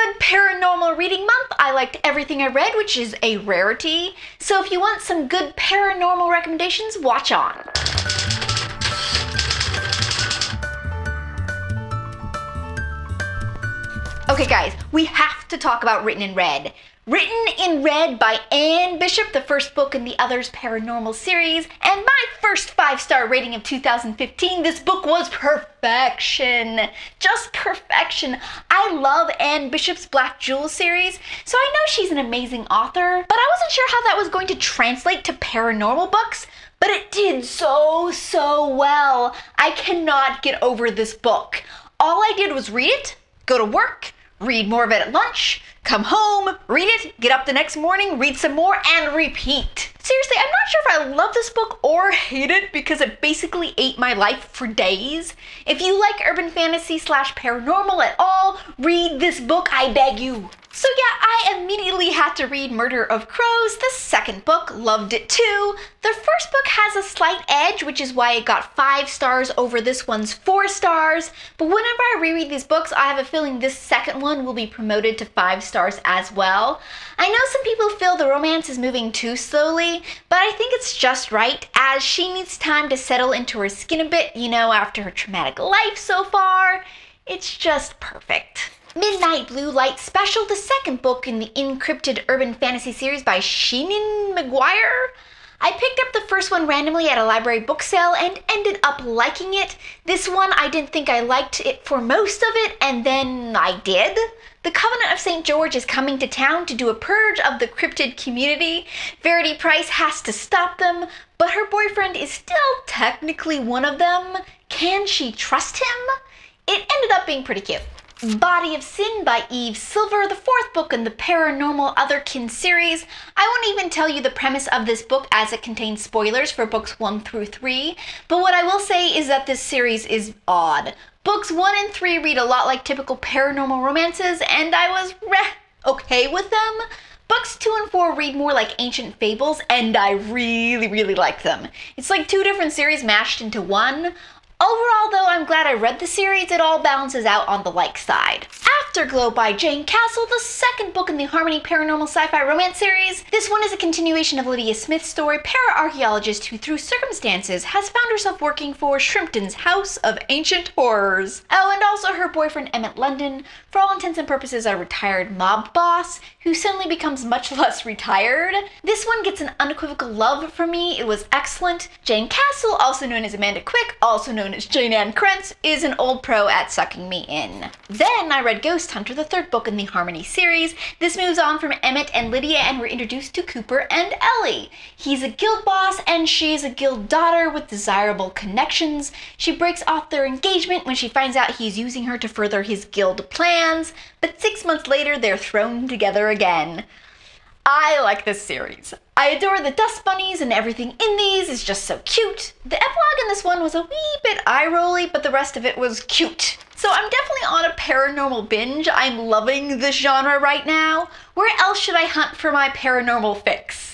good paranormal reading month. I liked everything I read, which is a rarity. So if you want some good paranormal recommendations, watch on. Okay guys, we have to talk about Written in Red. Written in Red by Anne Bishop, the first book in the Others Paranormal series, and my first 5-star rating of 2015. This book was perfection. Just perfection. I love Anne Bishop's Black Jewel series, so I know she's an amazing author, but I wasn't sure how that was going to translate to paranormal books, but it did so well. I cannot get over this book. All I did was read it, go to work, read more of it at lunch, come home, read it, get up the next morning, read some more, and repeat. Seriously, I'm not sure if I love this book or hate it because it basically ate my life for days. If you like urban fantasy / paranormal at all, read this book, I beg you. So yeah, I immediately had to read Murder of Crows, the second book, loved it too. The first book has a slight edge, which is why it got 5 stars over this one's 4 stars. But whenever I reread these books, I have a feeling this second one will be promoted to 5 stars as well. I know some people feel the romance is moving too slowly, but I think it's just right, as she needs time to settle into her skin a bit, you know, after her traumatic life so far. It's just perfect. Midnight Blue Light Special, the second book in the encrypted urban fantasy series by Sheenan McGuire. I picked up the first one randomly at a library book sale and ended up liking it. This one, I didn't think I liked it for most of it, and then I did. The Covenant of St. George is coming to town to do a purge of the cryptid community. Verity Price has to stop them, but her boyfriend is still technically one of them. Can she trust him? It ended up being pretty cute. Body of Sin by Eve Silver, the fourth book in the Paranormal Otherkin series. I won't even tell you the premise of this book as it contains spoilers for books 1 through 3, but what I will say is that this series is odd. Books 1 and 3 read a lot like typical paranormal romances, and I was okay with them. Books 2 and 4 read more like ancient fables, and I really like them. It's like 2 different series mashed into one. Overall, though, I'm glad I read the series. It all balances out on the like side. Afterglow by Jane Castle, the second book in the Harmony Paranormal Sci-Fi Romance series. This one is a continuation of Lydia Smith's story, para-archaeologist who, through circumstances, has found herself working for Shrimpton's House of Ancient Horrors. Oh, and also her boyfriend Emmett London, for all intents and purposes a retired mob boss, who suddenly becomes much less retired. This one gets an unequivocal love from me. It was excellent. Jane Castle, also known as Amanda Quick, also known as Jane Ann Krentz, is an old pro at sucking me in. Then I read Ghost Hunter, the third book in the Harmony series. This moves on from Emmett and Lydia, and we're introduced to Cooper and Ellie. He's a guild boss and she's a guild daughter with desirable connections. She breaks off their engagement when she finds out he's using her to further his guild plans, but 6 months later they're thrown together again. I like this series. I adore the dust bunnies, and everything in these is just so cute. The epilogue in this one was a wee bit eye-rolly, but the rest of it was cute. So I'm definitely on a paranormal binge. I'm loving this genre right now. Where else should I hunt for my paranormal fix?